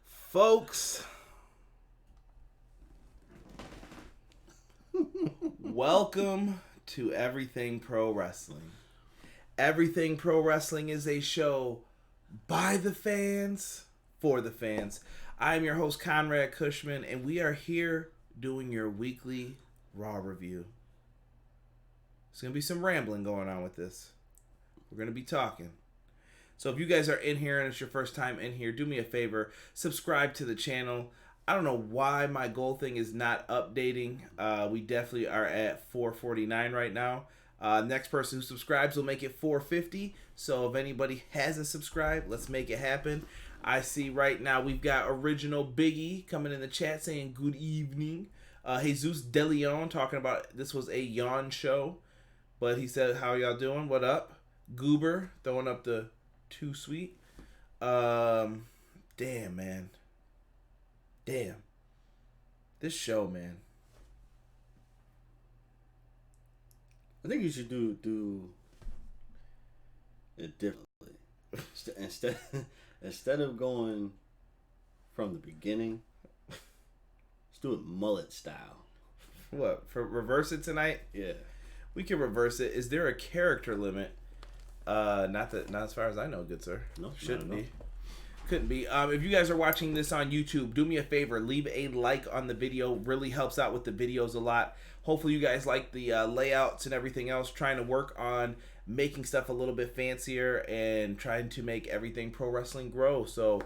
Folks, welcome to Everything Pro Wrestling. Everything Pro Wrestling is a show by the fans, for the fans. I am your host, Conrad Cushman, and we are here doing your weekly Raw review. There's going to be some rambling going on with this. We're going to be talking. So if you guys are in here and it's your first time in here, do me a favor, subscribe to the channel. I don't know why my goal thing is not updating. We definitely are at 449 right now. Next person who subscribes will make it 450. So if anybody hasn't subscribed, let's make it happen. I see right now we've got Original Biggie coming in the chat saying good evening. Jesus De Leon talking about this was a yawn show. But he said, how y'all doing? What up? Goober throwing up the too sweet. Damn, man. Damn. This show, man. I think you should do it differently. Instead of going from the beginning, let's do it mullet style. What? For reverse it tonight? Yeah. We can reverse it. Is there a character limit? Not as far as I know, good sir. No, shouldn't be. Couldn't be. If you guys are watching this on YouTube, do me a favor, leave a like on the video. Really helps out with the videos a lot. Hopefully you guys like the layouts and everything else. Trying to work on making stuff a little bit fancier and trying to make everything pro wrestling grow. So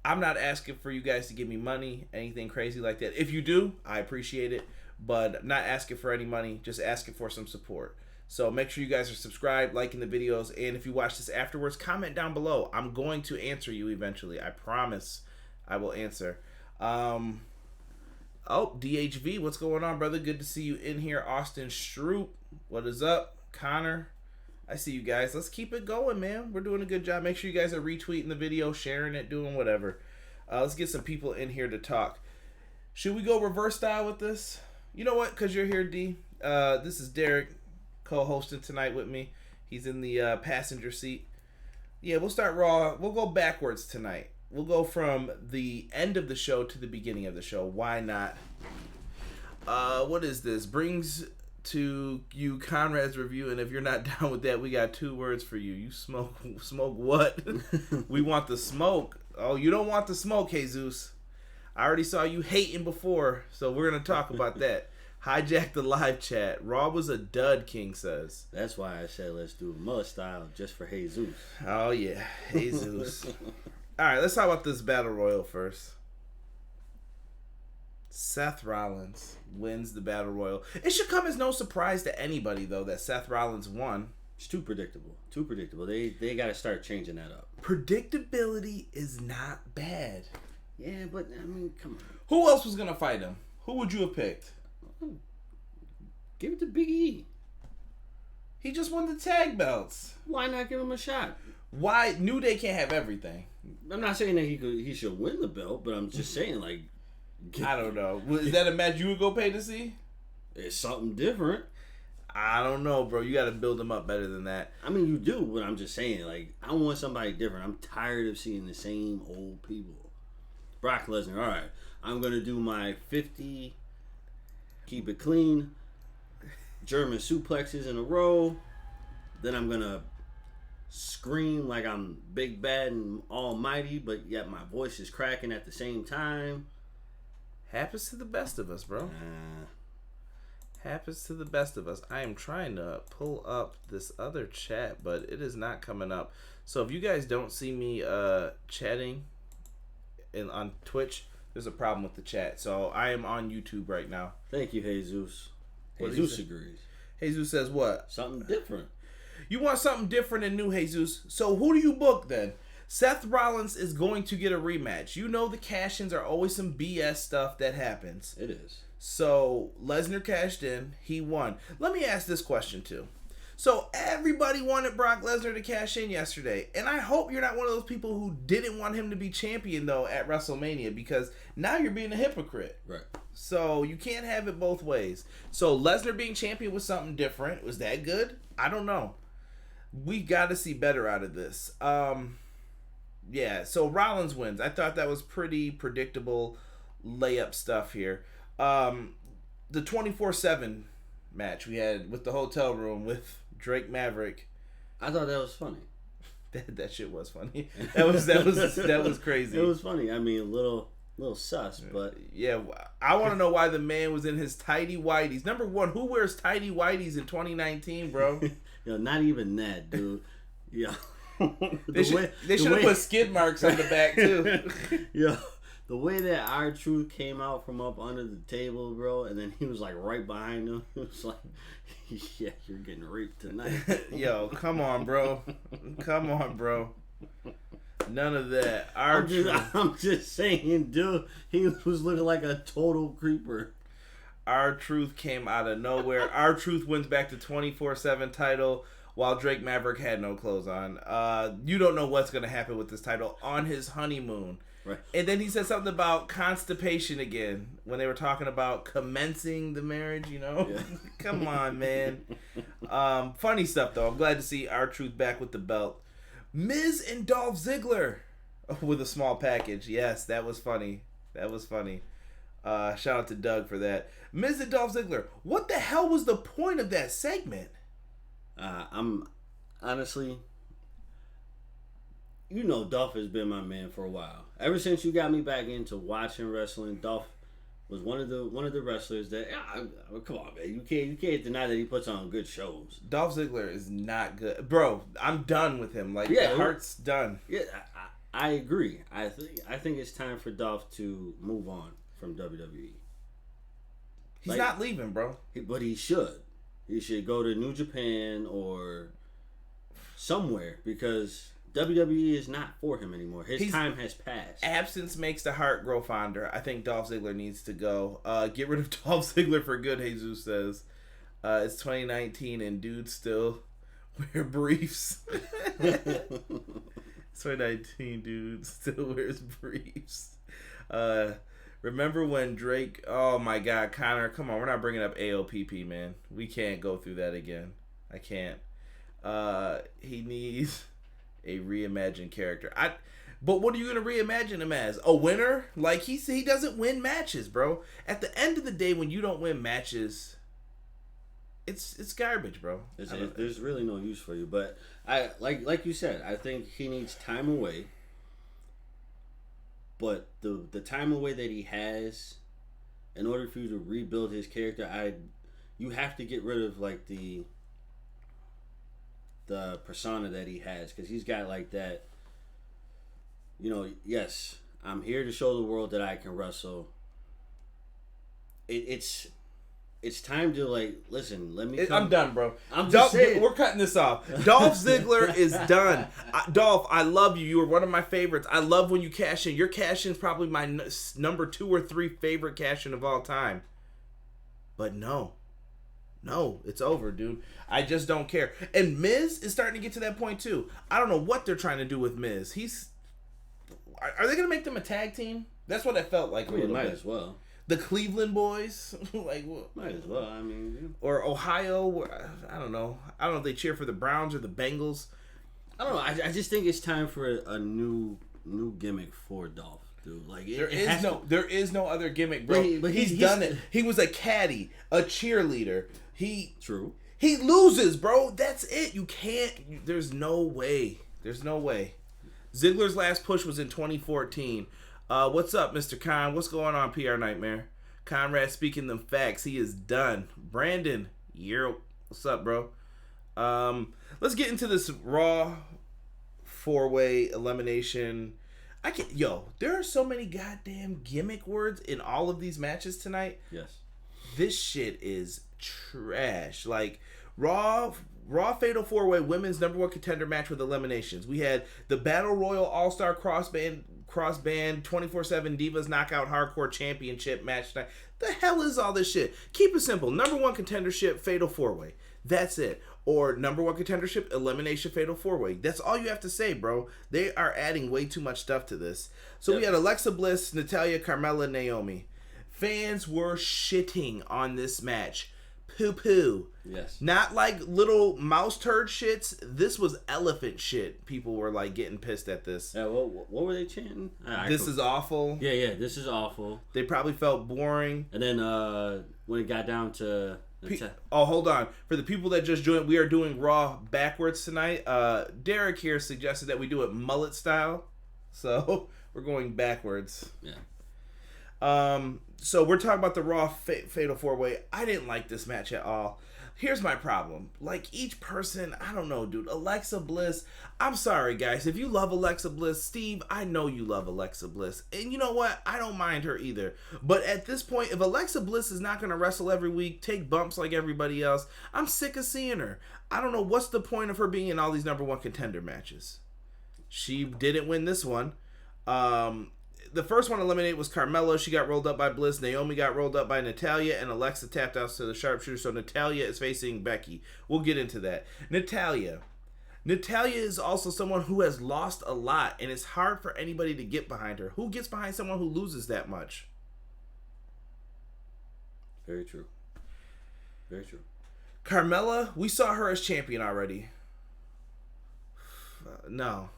I'm not asking for you guys to give me money, anything crazy like that. If you do, I appreciate it. But I'm not asking for any money, just asking for some support. So make sure you guys are subscribed, liking the videos, and if you watch this afterwards, comment down below. I'm going to answer you eventually. I promise I will answer. Oh, DHV, what's going on, brother? Good to see you in here. Austin Stroop, what is up? Connor, I see you guys. Let's keep it going, man. We're doing a good job. Make sure you guys are retweeting the video, sharing it, doing whatever. Let's get some people in here to talk. Should we go reverse style with this? You know what? Because you're here, D. This is Derek co-hosting tonight with me. He's in the passenger seat. Yeah, we'll start Raw. We'll go backwards tonight. We'll go from the end of the show to the beginning of the show. Why not? What is this? Brings to you Conrad's review, and if you're not down with that, we got 2 words for you. You smoke what? We want the smoke. Oh, you don't want the smoke, Jesus. I already saw you hating before, so we're going to talk about that. Hijack the live chat. Raw was a dud, King says. That's why I said let's do mullet style just for Jesus. Oh, yeah. Jesus. All right, let's talk about this Battle Royal first. Seth Rollins wins the Battle Royal. It should come as no surprise to anybody, though, that Seth Rollins won. It's too predictable. Too predictable. They got to start changing that up. Predictability is not bad. Yeah, but, I mean, come on. Who else was going to fight him? Who would you have picked? Give it to Big E. He just won the tag belts. Why not give him a shot? Why? New Day can't have everything. I'm not saying that he should win the belt, but I'm just saying, like... I don't know. Is that a match you would go pay to see? It's something different. I don't know, bro. You got to build them up better than that. I mean, you do, but I'm just saying, like, I want somebody different. I'm tired of seeing the same old people. Brock Lesnar, all right. I'm going to do my 50... keep it clean, German suplexes in a row. Then I'm gonna scream like I'm big, bad, and almighty, but yet my voice is cracking at the same time. Happens to the best of us, bro. Happens to the best of us. I am trying to pull up this other chat, but it is not coming up. So if you guys don't see me chatting on Twitch, there's a problem with the chat. So I am on YouTube right now. Thank you, Jesus. What Jesus agrees. Jesus says what? Something different. You want something different and new, Jesus. So who do you book then? Seth Rollins is going to get a rematch. You know the cash-ins are always some BS stuff that happens. It is. So Lesnar cashed in. He won. Let me ask this question too. So everybody wanted Brock Lesnar to cash in yesterday. And I hope you're not one of those people who didn't want him to be champion, though, at WrestleMania. Because now you're being a hypocrite. Right. So you can't have it both ways. So Lesnar being champion was something different. Was that good? I don't know. We got to see better out of this. Yeah, so Rollins wins. I thought that was pretty predictable layup stuff here. The 24/7 match we had with the hotel room with Drake Maverick. I thought that was funny. That shit was funny. That was crazy. It was funny. I mean, a little sus, but yeah. I want to know why the man was in his tighty whities. Number one, who wears tighty whities in 2019, bro? Yo, not even that, dude. Yeah. They should have put skid marks on the back too. Yeah. The way that R-Truth came out from up under the table, bro, and then he was like right behind him. It was like, yeah, you're getting raped tonight. Yo, come on, bro. Come on, bro. None of that. I'm just saying, dude, he was looking like a total creeper. R-Truth came out of nowhere. R-Truth wins back to 24/7 title while Drake Maverick had no clothes on. You don't know what's going to happen with this title on his honeymoon. Right. And then he said something about constipation again when they were talking about commencing the marriage, you know? Yeah. Come on, man. Funny stuff, though. I'm glad to see R-Truth back with the belt. Miz and Dolph Ziggler with a small package. Yes, that was funny. That was funny. Shout out to Doug for that. Miz and Dolph Ziggler. What the hell was the point of that segment? I'm honestly... You know, Dolph has been my man for a while. Ever since you got me back into watching wrestling, Dolph was one of the wrestlers that come on, man, you can't deny that he puts on good shows. Dolph Ziggler is not good, bro. I'm done with him. Like, the heart's done. Yeah, I agree. I think it's time for Dolph to move on from WWE. He's not leaving, bro. But he should. He should go to New Japan or somewhere because WWE is not for him anymore. His time has passed. Absence makes the heart grow fonder. I think Dolph Ziggler needs to go. Get rid of Dolph Ziggler for good, Jesus says. It's 2019 and dudes still wear briefs. 2019 dude still wears briefs. Remember when Drake... Oh my God, Connor, come on. We're not bringing up AOPP, man. We can't go through that again. I can't. He needs... a reimagined character. But what are you gonna reimagine him as? A winner? Like he doesn't win matches, bro. At the end of the day, when you don't win matches, it's garbage, bro. There's really no use for you. But I like you said, I think he needs time away. But the time away that he has, in order for you to rebuild his character, you have to get rid of like the persona that he has, because he's got like that, you know, yes, I'm here to show the world that I can wrestle. It's time to like, listen, let me come. I'm done, bro. I'm just saying. We're cutting this off. Dolph Ziggler is done. Dolph, I love you. You were one of my favorites. I love when you cash in. Your cash in is probably my number 2 or 3 favorite cash in of all time. But no, it's over, dude. I just don't care. And Miz is starting to get to that point too. I don't know what they're trying to do with Miz. Are they gonna make them a tag team? That's what I felt like. Might as well. The Cleveland Boys, like what? Might as well. I mean, or Ohio. I don't know. I don't know if they cheer for the Browns or the Bengals. I don't know. I just think it's time for a new gimmick for Dolph. Dude. Like there is no other gimmick, bro. But he's done it. He was a caddy, a cheerleader. True. He loses, bro. That's it. You can't. There's no way. There's no way. Ziggler's last push was in 2014. What's up, Mr. Khan? What's going on, PR Nightmare? Conrad speaking them facts. He is done. Brandon, what's up, bro? Let's get into this Raw 4-way elimination. There are so many goddamn gimmick words in all of these matches tonight. Yes. This shit is trash. Like, Raw Fatal 4-Way Women's #1 Contender match with eliminations. We had the Battle Royal All-Star Crossband 24/7 Divas Knockout Hardcore Championship match tonight. The hell is all this shit? Keep it simple. #1 Contendership Fatal 4-Way. That's it. Or #1 Contendership Elimination Fatal 4-Way. That's all you have to say, bro. They are adding way too much stuff to this. So we had Alexa Bliss, Natalya, Carmella, Naomi. Fans were shitting on this match. poo-poo. Yes. Not like little mouse turd shits. This was elephant shit. People were like getting pissed at this. What were they chanting? This is awful. Yeah, this is awful. They probably felt boring. And then when it got down to... hold on. For the people that just joined, we are doing Raw backwards tonight. Derek here suggested that we do it mullet style. So we're going backwards. Yeah. So we're talking about the Raw Fatal 4-Way. I didn't like this match at all. Here's my problem. Like, each person, I don't know, dude. Alexa Bliss, I'm sorry, guys. If you love Alexa Bliss, Steve, I know you love Alexa Bliss. And you know what? I don't mind her either. But at this point, if Alexa Bliss is not going to wrestle every week, take bumps like everybody else, I'm sick of seeing her. I don't know what's the point of her being in all these number one contender matches. She didn't win this one. The first one eliminated was Carmella. She got rolled up by Bliss. Naomi got rolled up by Natalya. And Alexa tapped out to the sharpshooter. So Natalya is facing Becky. We'll get into that. Natalya is also someone who has lost a lot. And it's hard for anybody to get behind her. Who gets behind someone who loses that much? Very true. Very true. Carmella, we saw her as champion already. No,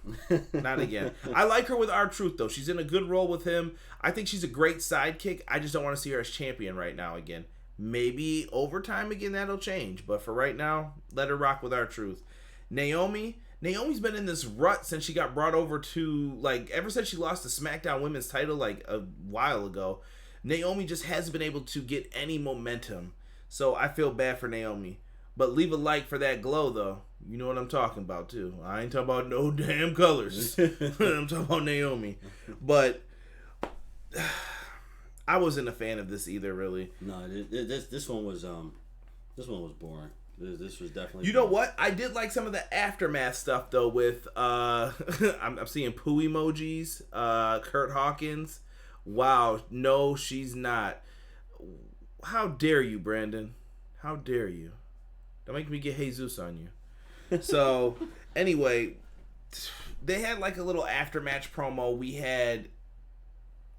not again. I like her with R-Truth, though. She's in a good role with him. I think she's a great sidekick. I just don't want to see her as champion right now again. Maybe over time again that'll change. But for right now, let her rock with R-Truth. Naomi's been in this rut since she got brought over to, like, ever since she lost the SmackDown Women's title, like, a while ago. Naomi just hasn't been able to get any momentum. So I feel bad for Naomi. But leave a like for that glow, though. You know what I'm talking about, too. I ain't talking about no damn colors. I'm talking about Naomi. But I wasn't a fan of this either, really. No, this one was boring. This was definitely. You know what? I did like some of the aftermath stuff though. With I'm seeing poo emojis. Kurt Hawkins. Wow. No, she's not. How dare you, Brandon? How dare you? Don't make me get Jesus on you. So, anyway, they had like a little after-match promo. We had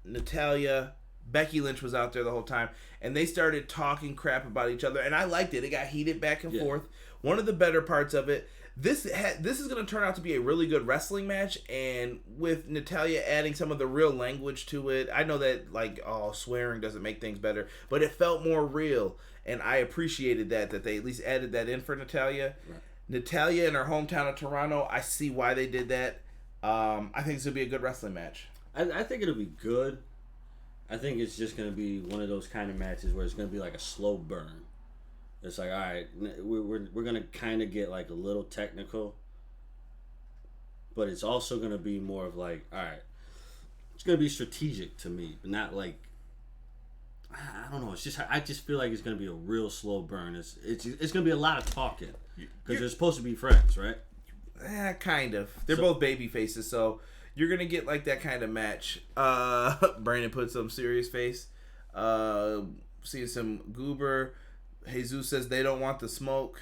Natalya, Becky Lynch was out there the whole time, and they started talking crap about each other, and I liked it. It got heated back and forth. One of the better parts of it, this is going to turn out to be a really good wrestling match, and with Natalya adding some of the real language to it, I know that, like, swearing doesn't make things better, but it felt more real, and I appreciated that they at least added that in for Natalya. Right. Natalya in her hometown of Toronto, I see why they did that. I think this will be a good wrestling match. I think it'll be good. I think it's just going to be one of those kind of matches where it's going to be like a slow burn. It's like, all right, we're going to kind of get like a little technical, but it's also going to be more of like, all right, it's going to be strategic to me, but not like, I don't know. It's just, I just feel like it's going to be a real slow burn. It's going to be a lot of talking because they're supposed to be friends, right? Kind of. They're both baby faces, so you're going to get like that kind of match. Brandon put some serious face. Seeing some goober. Jesus says they don't want the smoke.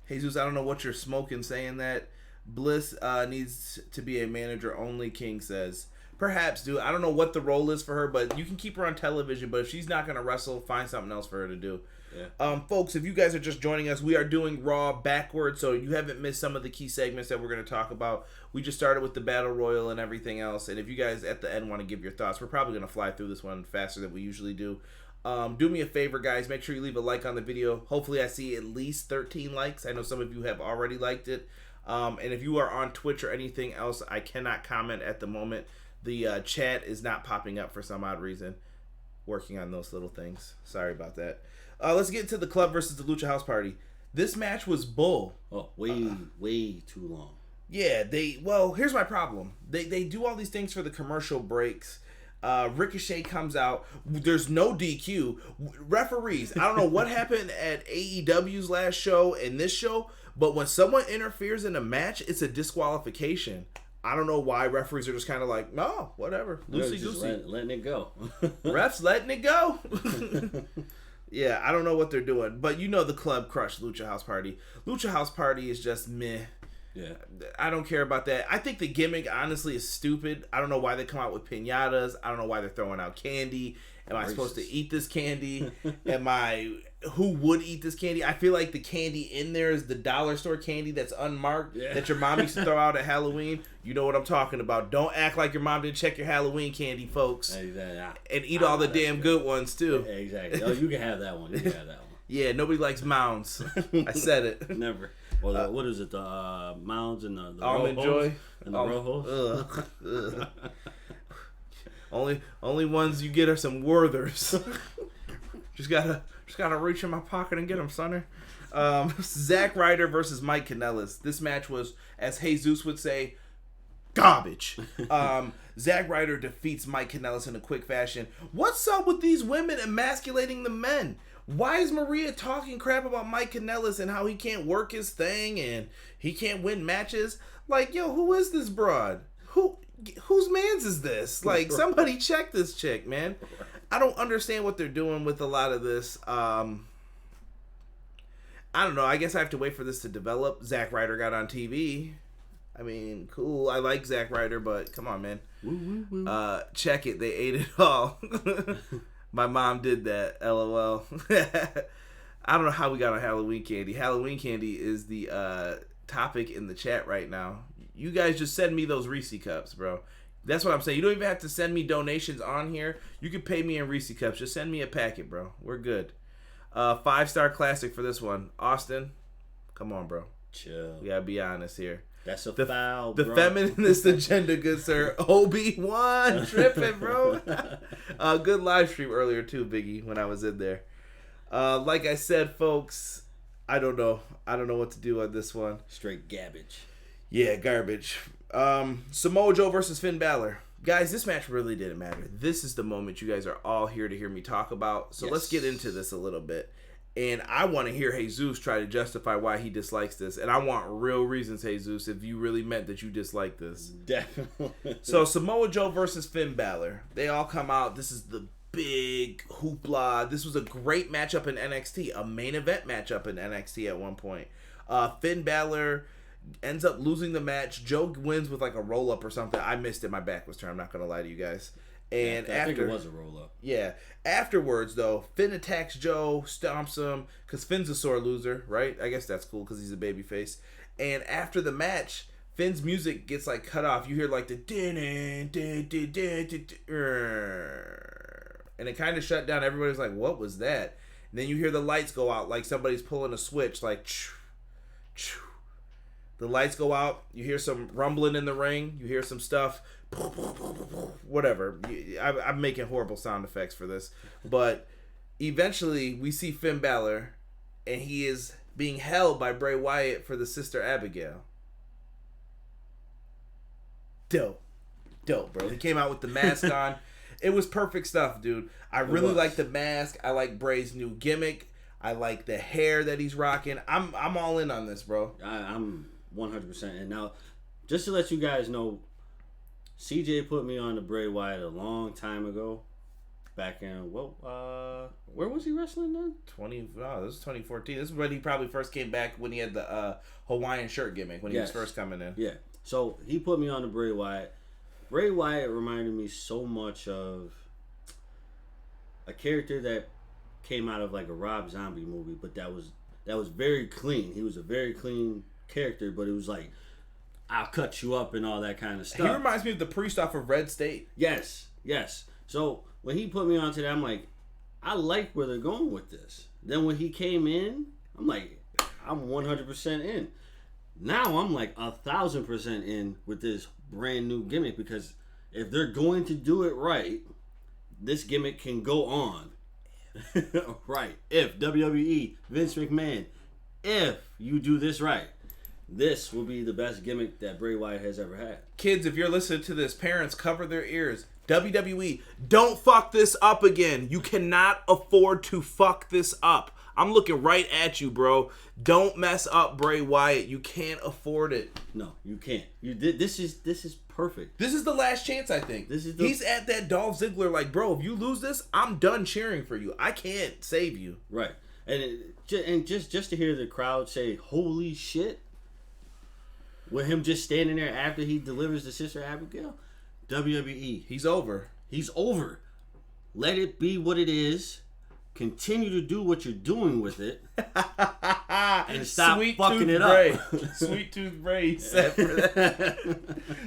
Jesus, I don't know what you're smoking saying that. Bliss needs to be a manager only, King says. Perhaps, dude. I don't know what the role is for her, but you can keep her on television. But if she's not going to wrestle, find something else for her to do. Yeah. Folks, if you guys are just joining us, we are doing Raw backwards, so you haven't missed some of the key segments that we're going to talk about. We just started with the Battle Royal and everything else. And if you guys at the end want to give your thoughts, we're probably going to fly through this one faster than we usually do. Do me a favor, guys. Make sure you leave a like on the video. Hopefully I see at least 13 likes. I know some of you have already liked it. And if you are on Twitch or anything else, I cannot comment at the moment. The chat is not popping up for some odd reason. Working on those little things. Sorry about that. Let's get into the Club versus the Lucha House Party. This match was bull. Oh, way too long. Yeah, here's my problem. They do all these things for the commercial breaks. Ricochet comes out. There's no DQ. Referees, I don't know what happened at AEW's last show and this show, but when someone interferes in a match, it's a disqualification. I don't know why referees are just kind of like, no, whatever. Loosey-goosey. Letting it go. Refs letting it go. Yeah, I don't know what they're doing. But you know the club crushed Lucha House Party. Lucha House Party is just meh. Yeah. I don't care about that. I think the gimmick, honestly, is stupid. I don't know why they come out with piñatas. I don't know why they're throwing out candy. Am I supposed to eat this candy? Who would eat this candy? I feel like the candy in there is the dollar store candy that's unmarked that your mom used to throw out at Halloween. You know what I'm talking about. Don't act like your mom didn't check your Halloween candy, folks. And eat all the damn good ones, too. Yeah, exactly. Oh, you can have that one. Yeah, nobody likes Mounds. I said it. Never. Well, what is it? The Mounds and the Almond Joy? And the Rojos? Only ones you get are some Werthers. Just gotta reach in my pocket and get them, sonner. Zack Ryder versus Mike Kanellis. This match was, as Jesus would say, garbage. Zack Ryder defeats Mike Kanellis in a quick fashion. What's up with these women emasculating the men? Why is Maria talking crap about Mike Kanellis and how he can't work his thing and he can't win matches? Like, yo, who is this broad? Whose man's is this? Like, somebody check this chick, man. I don't understand what they're doing with a lot of this. I don't know. I guess I have to wait for this to develop. Zack Ryder got on TV. I mean, cool. I like Zack Ryder, but come on, man. Check it. They ate it all. My mom did that. LOL. I don't know how we got on Halloween candy. Halloween candy is the topic in the chat right now. You guys just send me those Reese cups, bro. That's what I'm saying. You don't even have to send me donations on here. You can pay me in Reese cups. Just send me a packet, bro. We're good. 5-star classic for this one. Austin, come on, bro. Chill. We gotta be honest here. That's a foul, bro. The feminist agenda, good sir. Obi-Wan tripping, bro. Good live stream earlier too, Biggie, when I was in there. Like I said, folks, I don't know. I don't know what to do on this one. Straight garbage. Yeah, garbage. Samoa Joe versus Finn Balor. Guys, this match really didn't matter. This is the moment you guys are all here to hear me talk about. So let's get into this a little bit. And I want to hear Jesus try to justify why he dislikes this. And I want real reasons, Jesus, if you really meant that you dislike this. Definitely. So Samoa Joe versus Finn Balor. They all come out. This is the big hoopla. This was a great matchup in NXT. A main event matchup in NXT at one point. Finn Balor ends up losing the match. Joe wins with like a roll up or something. I missed it. My back was turned. I'm not gonna lie to you guys. And I think it was a roll up. Yeah. Afterwards, though, Finn attacks Joe, stomps him because Finn's a sore loser, right? I guess that's cool because he's a babyface. And after the match, Finn's music gets like cut off. You hear like the and it kind of shut down. Everybody's like, "What was that?" And then you hear the lights go out, like somebody's pulling a switch, like. The lights go out. You hear some rumbling in the ring. You hear some stuff. Whatever. I'm making horrible sound effects for this. But eventually, we see Finn Balor, and he is being held by Bray Wyatt for the Sister Abigail. Dope, bro. He came out with the mask on. It was perfect stuff, dude. I really like the mask. I like Bray's new gimmick. I like the hair that he's rocking. I'm all in on this, bro. I'm 100%. And now, just to let you guys know, CJ put me on to Bray Wyatt a long time ago. Back in, where was he wrestling then? This was 2014. This is when he probably first came back when he had the Hawaiian shirt gimmick when he was first coming in. Yeah. So, he put me on to Bray Wyatt. Bray Wyatt reminded me so much of a character that came out of like a Rob Zombie movie, but that was very clean. He was a very clean character, but it was like, I'll cut you up and all that kind of stuff. He reminds me of the priest off of Red State. Yes. So when he put me onto that, I'm like, I like where they're going with this. Then when he came in, I'm like, I'm 100% in. Now I'm like 1,000% in with this brand new gimmick, because if they're going to do it right, this gimmick can go on. Right. If WWE, Vince McMahon, if you do this right, this will be the best gimmick that Bray Wyatt has ever had. Kids, if you're listening to this, parents, cover their ears. WWE, don't fuck this up again. You cannot afford to fuck this up. I'm looking right at you, bro. Don't mess up Bray Wyatt. You can't afford it. No, you can't. This is perfect. This is the last chance, I think. He's at that Dolph Ziggler, like, bro, if you lose this, I'm done cheering for you. I can't save you. Right. And just to hear the crowd say, holy shit, with him just standing there after he delivers the Sister Abigail, WWE. He's over. let it be what it is. Continue to do what you're doing with it. And stop fucking it up. Sweet Tooth Bray, he said for that.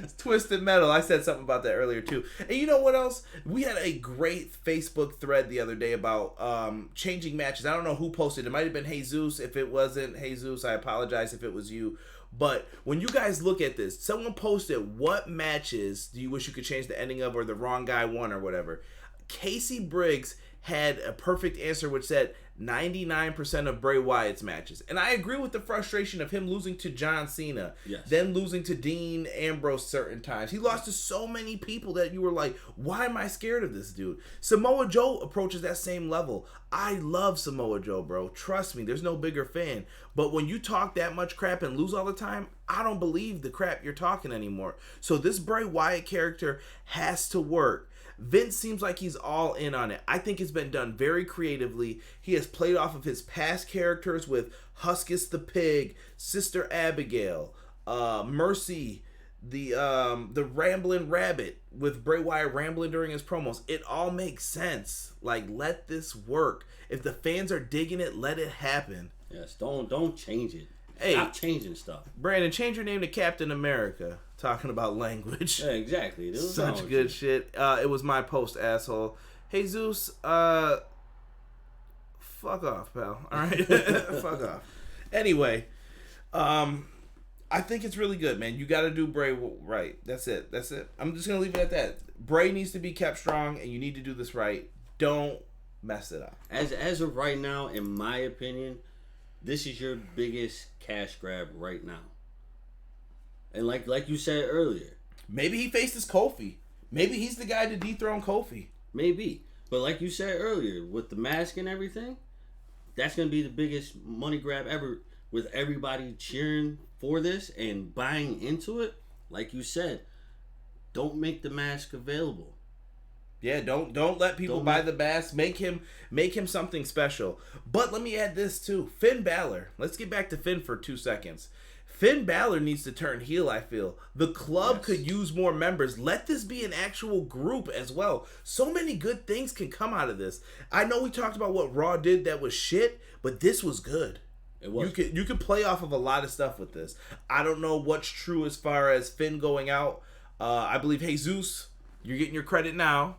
It's Twisted Metal. I said something about that earlier too. And you know what else? We had a great Facebook thread the other day about changing matches. I don't know who posted. It might have been Jesus. If it wasn't Jesus, I apologize if it was you. But when you guys look at this, someone posted, what matches do you wish you could change the ending of, or the wrong guy won, or whatever. Casey Briggs had a perfect answer which said 99% of Bray Wyatt's matches. And I agree with the frustration of him losing to John Cena, then losing to Dean Ambrose certain times. He lost to so many people that you were like, why am I scared of this dude? Samoa Joe approaches that same level. I love Samoa Joe, bro. Trust me, there's no bigger fan. But when you talk that much crap and lose all the time, I don't believe the crap you're talking anymore. So this Bray Wyatt character has to work. Vince seems like he's all in on it. I think it's been done very creatively. He has played off of his past characters with Huskus the Pig, Sister Abigail, Mercy, the Rambling Rabbit, with Bray Wyatt rambling during his promos. It all makes sense. Like, let this work. If the fans are digging it, let it happen. Yes, don't change it. Hey, stop changing stuff. Brandon, change your name to Captain America. Talking about language. Yeah, exactly. Such good shit. It was my post, asshole. Hey, Zeus, fuck off, pal. All right? Fuck off. Anyway, I think it's really good, man. You got to do Bray right. That's it. I'm just going to leave it at that. Bray needs to be kept strong, and you need to do this right. Don't mess it up. As of right now, in my opinion, this is your biggest cash grab right now. And like you said earlier, maybe he faces Kofi. Maybe he's the guy to dethrone Kofi. Maybe. But like you said earlier, with the mask and everything, that's going to be the biggest money grab ever, with everybody cheering for this and buying into it. Like you said, don't make the mask available. Yeah, don't let people buy the mask. Make him something special. But let me add this too. Finn Balor. Let's get back to Finn for 2 seconds. Finn Balor needs to turn heel, I feel. The club could use more members. Let this be an actual group as well. So many good things can come out of this. I know we talked about what Raw did that was shit, but this was good. It was. You could play off of a lot of stuff with this. I don't know what's true as far as Finn going out. I believe Jesus, you're getting your credit now.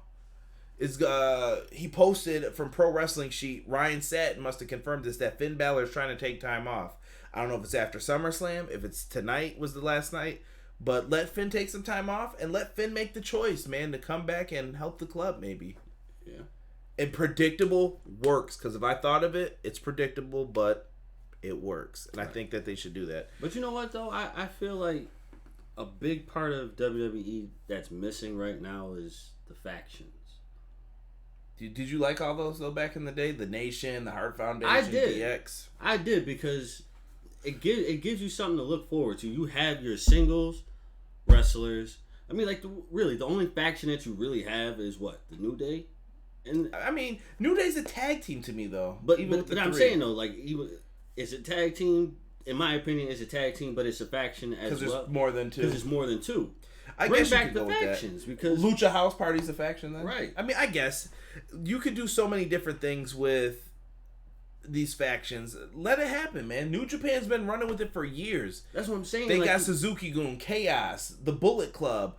He posted from Pro Wrestling Sheet, Ryan Satin must have confirmed this, that Finn Balor is trying to take time off. I don't know if it's after SummerSlam, if it's tonight was the last night, but let Finn take some time off and let Finn make the choice, man, to come back and help the club maybe. Yeah. And predictable works, because if I thought of it, it's predictable, but it works. And I think that they should do that. But you know what, though? I feel like a big part of WWE that's missing right now is the factions. Did you like all those, though, back in the day? The Nation, the Heart Foundation, I did. DX? I did, because it gives you something to look forward to. You have your singles wrestlers. I mean, like, the only faction that you really have is what? The New Day? And I mean, New Day's a tag team to me, though. But I'm saying, though, like, it's a tag team. In my opinion, it's a tag team, but it's a faction as well. Because there's more than two. Because it's more than two. I Bring guess back you could the go factions, with that. because Lucha House Party's a faction then? Right. I mean, I guess you could do so many different things with these factions. Let it happen, man. New Japan's been running with it for years. That's what I'm saying. They got Suzuki-gun, Chaos, the Bullet Club.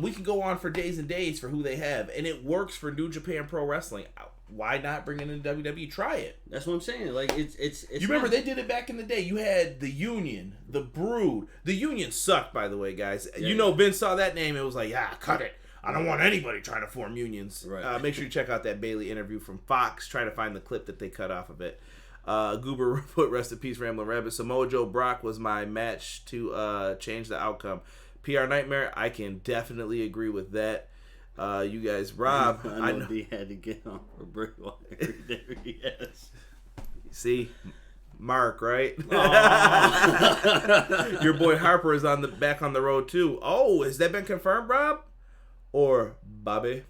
We can go on for days and days for who they have, and it works for New Japan Pro Wrestling. Why not bring it into WWE? Try it. That's what I'm saying. Like, it's you remember they did it back in the day. You had the Union, the Brood. The Union sucked, by the way, guys. Yeah, Vince saw that name. It was like, cut it. I don't want anybody trying to form unions. Right. Make sure you check out that Bailey interview from Fox. Try to find the clip that they cut off of it. Goober put rest in peace, Ramblin' Rabbit. Samoa Joe Brock was my match to change the outcome. PR Nightmare, I can definitely agree with that. You guys, Rob, I know he had to get on for Bray Wyatt. There he is. See, Mark, right? Your boy Harper is back on the road too. Oh, has that been confirmed, Rob? Or Bobby,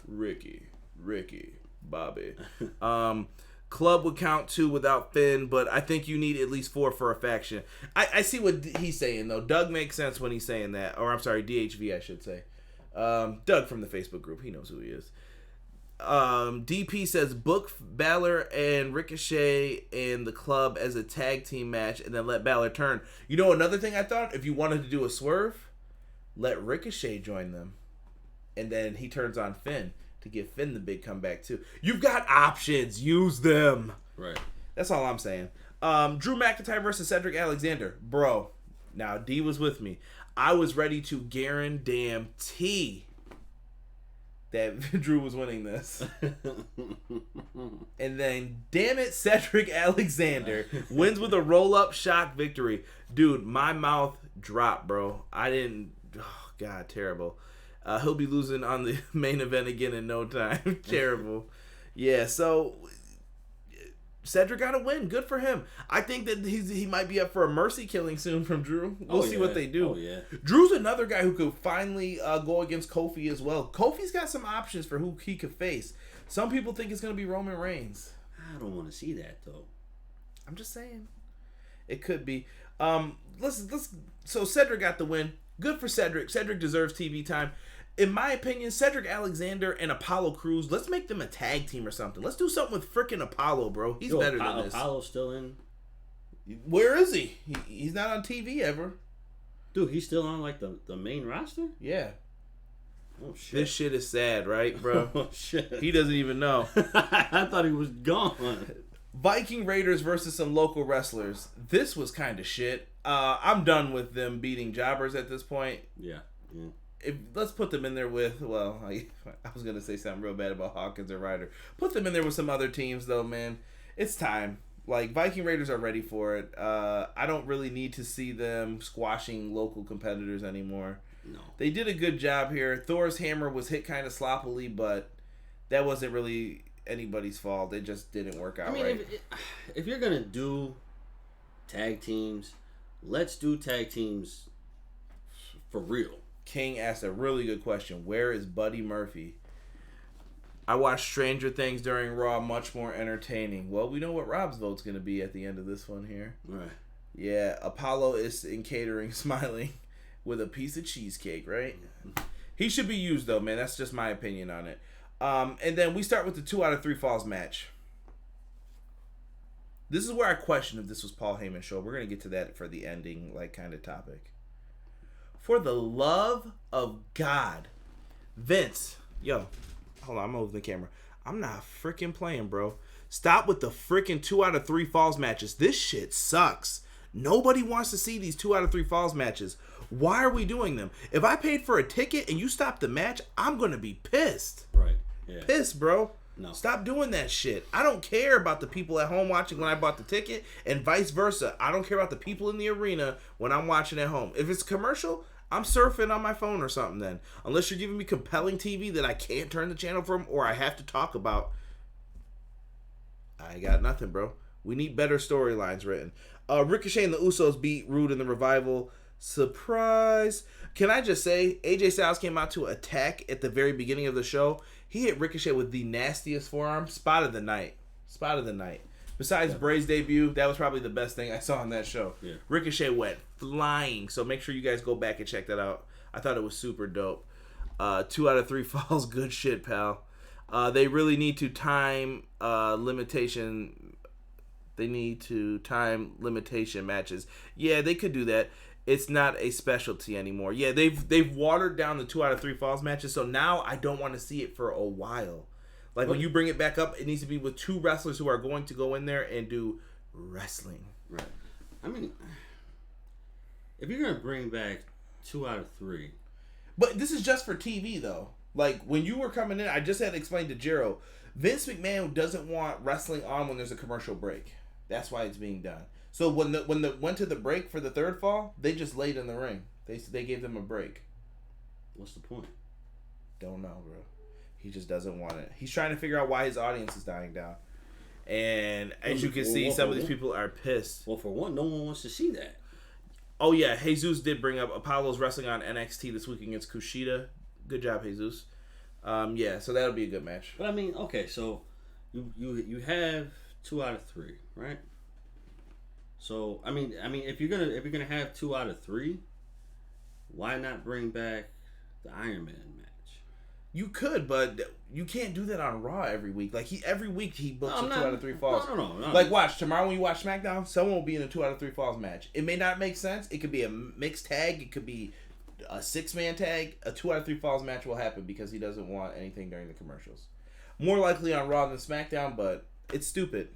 Ricky, Bobby. Club would count 2 without Finn, but I think you need at least 4 for a faction. I see what he's saying though. Doug makes sense when he's saying that, or I'm sorry, DHV I should say. Doug from the Facebook group, he knows who he is. DP says book Balor and Ricochet and the club as a tag team match and then let Balor turn. You know, another thing I thought, if you wanted to do a swerve, let Ricochet join them. And then he turns on Finn to give Finn the big comeback too. You've got options. Use them. Right. That's all I'm saying. Drew McIntyre versus Cedric Alexander. Bro, now D was with me. I was ready to guarantee that Drew was winning this. And then, damn it, Cedric Alexander wins with a roll-up shock victory. Dude, my mouth dropped, bro. I didn't... Oh, God, terrible. He'll be losing on the main event again in no time. Terrible. Yeah, so... Cedric got a win. Good for him. I think that he might be up for a mercy killing soon from Drew. We'll see what they do. Oh, yeah. Drew's another guy who could finally go against Kofi as well. Kofi's got some options for who he could face. Some people think it's going to be Roman Reigns. I don't want to see that, though. I'm just saying. It could be. So Cedric got the win. Good for Cedric. Cedric deserves TV time. In my opinion, Cedric Alexander and Apollo Crews, let's make them a tag team or something. Let's do something with freaking Apollo, bro. He's better than this. Apollo's still in? Where is he? He's not on TV ever. Dude, he's still on, like, the main roster? Yeah. Oh, shit. This shit is sad, right, bro? Oh, shit. He doesn't even know. I thought he was gone. Viking Raiders versus some local wrestlers. This was kind of shit. I'm done with them beating jobbers at this point. Yeah. Let's put them in there with, well, I was going to say something real bad about Hawkins or Ryder. Put them in there with some other teams, though, man. It's time. Like, Viking Raiders are ready for it. I don't really need to see them squashing local competitors anymore. No. They did a good job here. Thor's hammer was hit kind of sloppily, but that wasn't really anybody's fault. It just didn't work out right. If you're going to do tag teams, let's do tag teams for real. King asked a really good question. Where is Buddy Murphy? I watched Stranger Things during Raw, much more entertaining. Well, we know what Rob's vote's going to be at the end of this one here. Right. Yeah, Apollo is in catering, smiling with a piece of cheesecake, right? He should be used, though, man. That's just my opinion on it. And then we start with the 2 out of 3 falls match. This is where I question if this was Paul Heyman's show. We're going to get to that for the ending, like, kind of topic. For the love of God, Vince, yo, hold on, I'm over the camera. I'm not freaking playing, bro. Stop with the freaking 2 out of 3 falls matches. This shit sucks. Nobody wants to see these 2 out of 3 falls matches. Why are we doing them? If I paid for a ticket and you stop the match, I'm going to be pissed. Right. Yeah. Pissed, bro. No. Stop doing that shit. I don't care about the people at home watching when I bought the ticket and vice versa. I don't care about the people in the arena when I'm watching at home. If it's commercial, I'm surfing on my phone or something then. Unless you're giving me compelling TV that I can't turn the channel from or I have to talk about. I got nothing, bro. We need better storylines written. Ricochet and the Usos beat Rude and the Revival. Surprise. Can I just say, AJ Styles came out to attack at the very beginning of the show. He hit Ricochet with the nastiest forearm. Spot of the night. Besides Bray's debut, that was probably the best thing I saw on that show. Yeah. Ricochet went flying. So make sure you guys go back and check that out. I thought it was super dope. 2 out of 3 falls. Good shit, pal. They really need to time limitation. They need to time limitation matches. Yeah, they could do that. It's not a specialty anymore. Yeah, they've watered down the 2 out of 3 falls matches. So now I don't want to see it for a while. Like, when you bring it back up, it needs to be with 2 wrestlers who are going to go in there and do wrestling. Right. I mean, if you're going to bring back 2 out of 3. But this is just for TV, though. Like, when you were coming in, I just had to explain to Jero, Vince McMahon doesn't want wrestling on when there's a commercial break. That's why it's being done. So when the went to the break for the 3rd fall, they just laid in the ring. They gave them a break. What's the point? Don't know, bro. He just doesn't want it. He's trying to figure out why his audience is dying down. And as you can see, some of these people are pissed. Well, for one, no one wants to see that. Oh, yeah. Jesus did bring up Apollo's wrestling on NXT this week against Kushida. Good job, Jesus. Yeah, so that'll be a good match. But, I mean, okay, so you have 2 out of 3, right? So, I mean, if you're gonna have 2 out of 3, why not bring back the Iron Man match? You could, but you can't do that on Raw every week. Like every week he books a 2 out of 3 falls. No. Like watch tomorrow when you watch SmackDown, someone will be in a 2 out of 3 falls match. It may not make sense. It could be a mixed tag. It could be a 6-man tag. A 2 out of 3 falls match will happen because he doesn't want anything during the commercials. More likely on Raw than SmackDown, but it's stupid.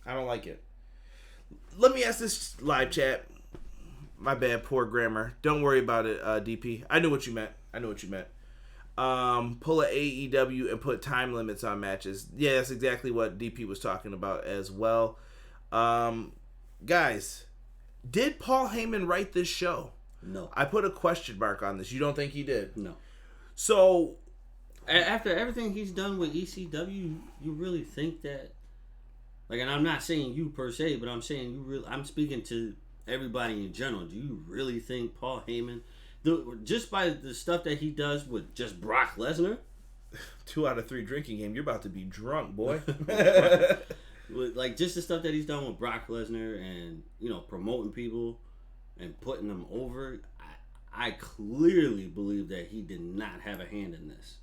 I don't like it. Let me ask this live chat. My bad, poor grammar. Don't worry about it, DP. I knew what you meant. Pull a AEW and put time limits on matches. Yeah, that's exactly what DP was talking about as well. Guys, did Paul Heyman write this show? No. I put a question mark on this. You don't think he did? No. So, after everything he's done with ECW, you really think that? Like, and I'm not saying you per se, but I'm saying I'm speaking to everybody in general. Do you really think Paul Heyman, just by the stuff that he does with just Brock Lesnar, 2 out of 3 drinking game, you're about to be drunk, boy. Like just the stuff that he's done with Brock Lesnar and promoting people and putting them over, I clearly believe that he did not have a hand in this.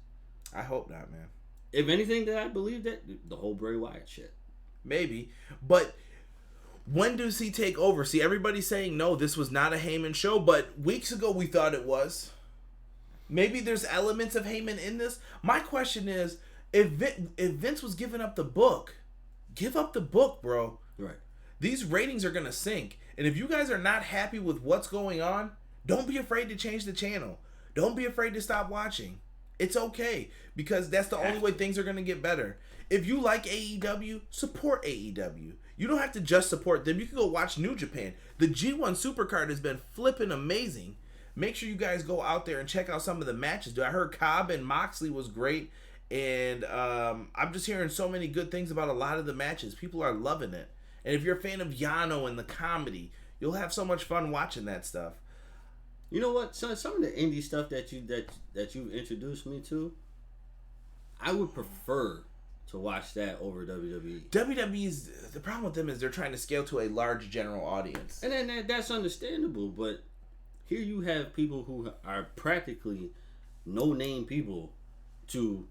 I hope not, man. If anything, that I believe that the whole Bray Wyatt shit. Maybe, but when does he take over? See, everybody's saying no, this was not a Heyman show, but weeks ago we thought it was. Maybe there's elements of Heyman in this. My question is, if Vince was giving up the book, give up the book, bro. Right. These ratings are gonna sink, and if you guys are not happy with what's going on, don't be afraid to change the channel. Don't be afraid to stop watching. It's okay, because that's the only way things are gonna get better. If you like AEW, support AEW. You don't have to just support them. You can go watch New Japan. The G1 Supercard has been flipping amazing. Make sure you guys go out there and check out some of the matches. Dude, I heard Cobb and Moxley was great. And I'm just hearing so many good things about a lot of the matches. People are loving it. And if you're a fan of Yano and the comedy, you'll have so much fun watching that stuff. You know what? Some of the indie stuff that you've introduced me to, I would prefer to watch that over WWE. WWE's, the problem with them is they're trying to scale to a large general audience. And then that's understandable, but here you have people who are practically no-name people to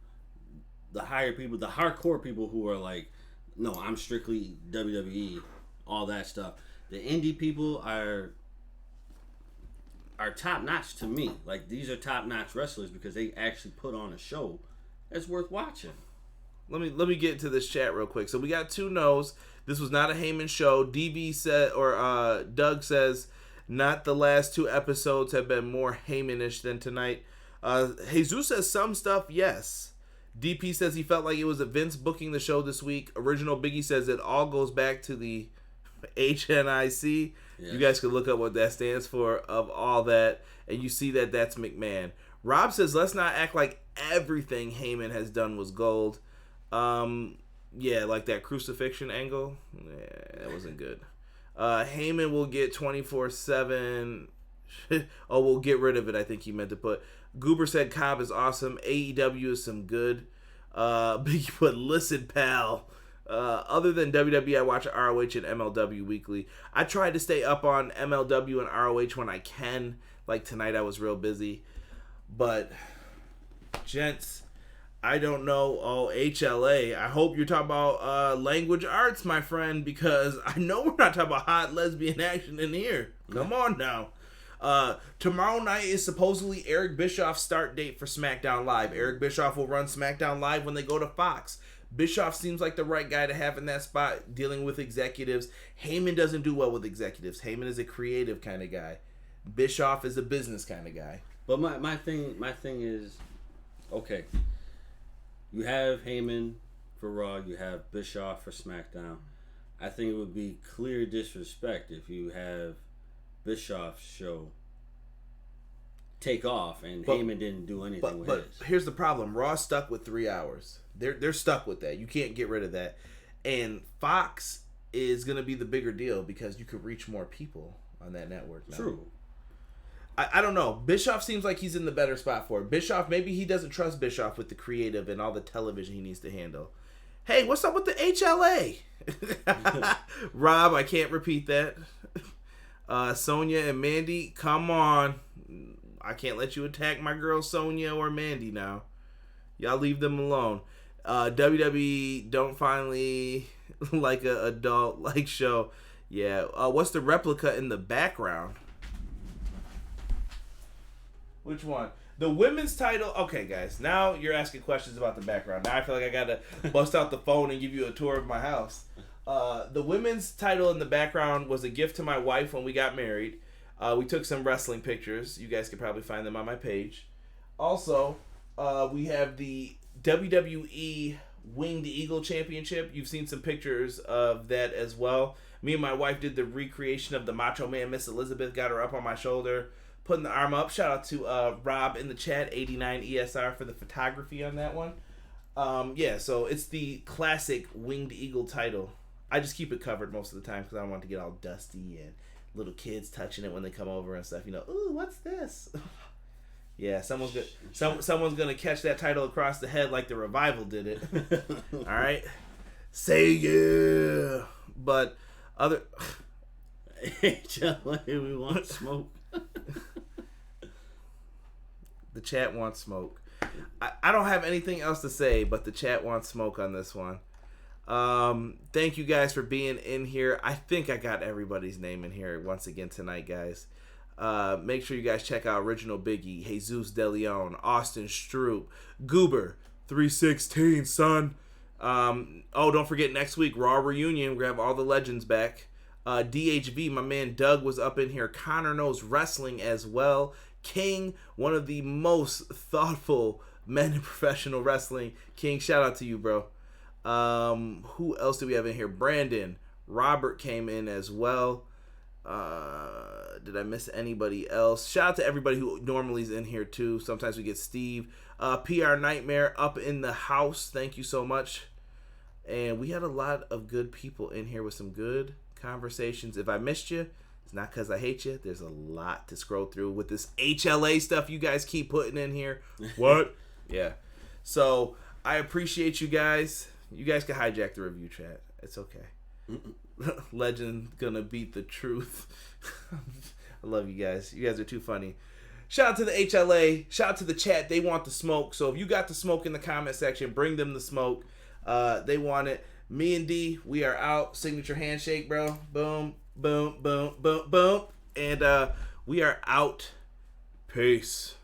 the higher people, the hardcore people who are like, no, I'm strictly WWE, all that stuff. The indie people are top-notch to me. Like, these are top-notch wrestlers because they actually put on a show that's worth watching. Let me get into this chat real quick. So we got 2 no's. This was not a Heyman show. DB said, or Doug says, not the last 2 episodes have been more Heymanish than tonight. Jesus says some stuff, yes. DP says he felt like it was a Vince booking the show this week. Original Biggie says it all goes back to the HNIC. Yes. You guys can look up what that stands for of all that, and you see that that's McMahon. Rob says, let's not act like everything Heyman has done was gold. Yeah, like that crucifixion angle. Yeah, that wasn't good. Heyman will get 24/7. Oh, we'll get rid of it, I think he meant to put. Goober said Cobb is awesome. AEW is some good. Biggie put, listen, pal. Other than WWE, I watch ROH and MLW weekly. I try to stay up on MLW and ROH when I can. Like tonight I was real busy. But, gents, I don't know. Oh, HLA. I hope you're talking about language arts, my friend, because I know we're not talking about hot lesbian action in here. Come on now. Tomorrow night is supposedly Eric Bischoff's start date for SmackDown Live. Eric Bischoff will run SmackDown Live when they go to Fox. Bischoff seems like the right guy to have in that spot dealing with executives. Heyman doesn't do well with executives. Heyman is a creative kind of guy. Bischoff is a business kind of guy. But my thing is, okay, you have Heyman for Raw, you have Bischoff for SmackDown. I think it would be clear disrespect if you have Bischoff's show take off and Heyman didn't do anything with it. But here's the problem. Raw stuck with 3 hours. They're stuck with that. You can't get rid of that. And Fox is going to be the bigger deal because you could reach more people on that network now. True. I don't know. Bischoff seems like he's in the better spot for it. Bischoff, maybe he doesn't trust Bischoff with the creative and all the television he needs to handle. Hey, what's up with the HLA? Rob, I can't repeat that. Sonya and Mandy, come on. I can't let you attack my girl Sonya or Mandy now. Y'all leave them alone. WWE don't finally like a adult like show. Yeah. What's the replica in the background? Which one? The women's title. Okay, guys. Now you're asking questions about the background. Now I feel like I gotta bust out the phone and give you a tour of my house. The women's title in the background was a gift to my wife when we got married. We took some wrestling pictures. You guys could probably find them on my page. Also, we have the WWE Winged Eagle Championship. You've seen some pictures of that as well. Me and my wife did the recreation of the Macho Man. Miss Elizabeth got her up on my shoulder, putting the arm up. Shout out to Rob in the chat, 89 ESR, for the photography on that one. Yeah, so it's the classic Winged Eagle title. I just keep it covered most of the time because I don't want it to get all dusty and little kids touching it when they come over and stuff. You know, ooh, what's this? Yeah, someone's gonna catch that title across the head like the Revival did it. All right, say yeah. But other we want smoke. The chat wants smoke. I don't have anything else to say, but the chat wants smoke on this one. Thank you guys for being in here. I think I got everybody's name in here once again tonight, guys. Make sure you guys check out Original Biggie, Jesus DeLeon, Austin Stroop, Goober, 316, son. Don't forget next week, Raw Reunion. We're going to have all the legends back. DHV, my man Doug was up in here. Connor Knows Wrestling as well. King, one of the most thoughtful men in professional wrestling. King, shout out to you, bro. Who else do we have in here? Brandon. Robert came in as well. Did I miss anybody else? Shout out to everybody who normally is in here too. Sometimes we get Steve. PR Nightmare up in the house. Thank you so much. And we had a lot of good people in here with some good conversations. If I missed you, it's not because I hate you. There's a lot to scroll through with this HLA stuff you guys keep putting in here. What? Yeah. So I appreciate you guys. You guys can hijack the review chat. It's okay. Legend gonna beat the truth. I love you guys. You guys are too funny. Shout out to the HLA. Shout out to the chat. They want the smoke. So if you got the smoke in the comment section, bring them the smoke. They want it. Me and D, we are out. Signature handshake, bro. Boom, boom, boom, boom, boom. And we are out. Peace.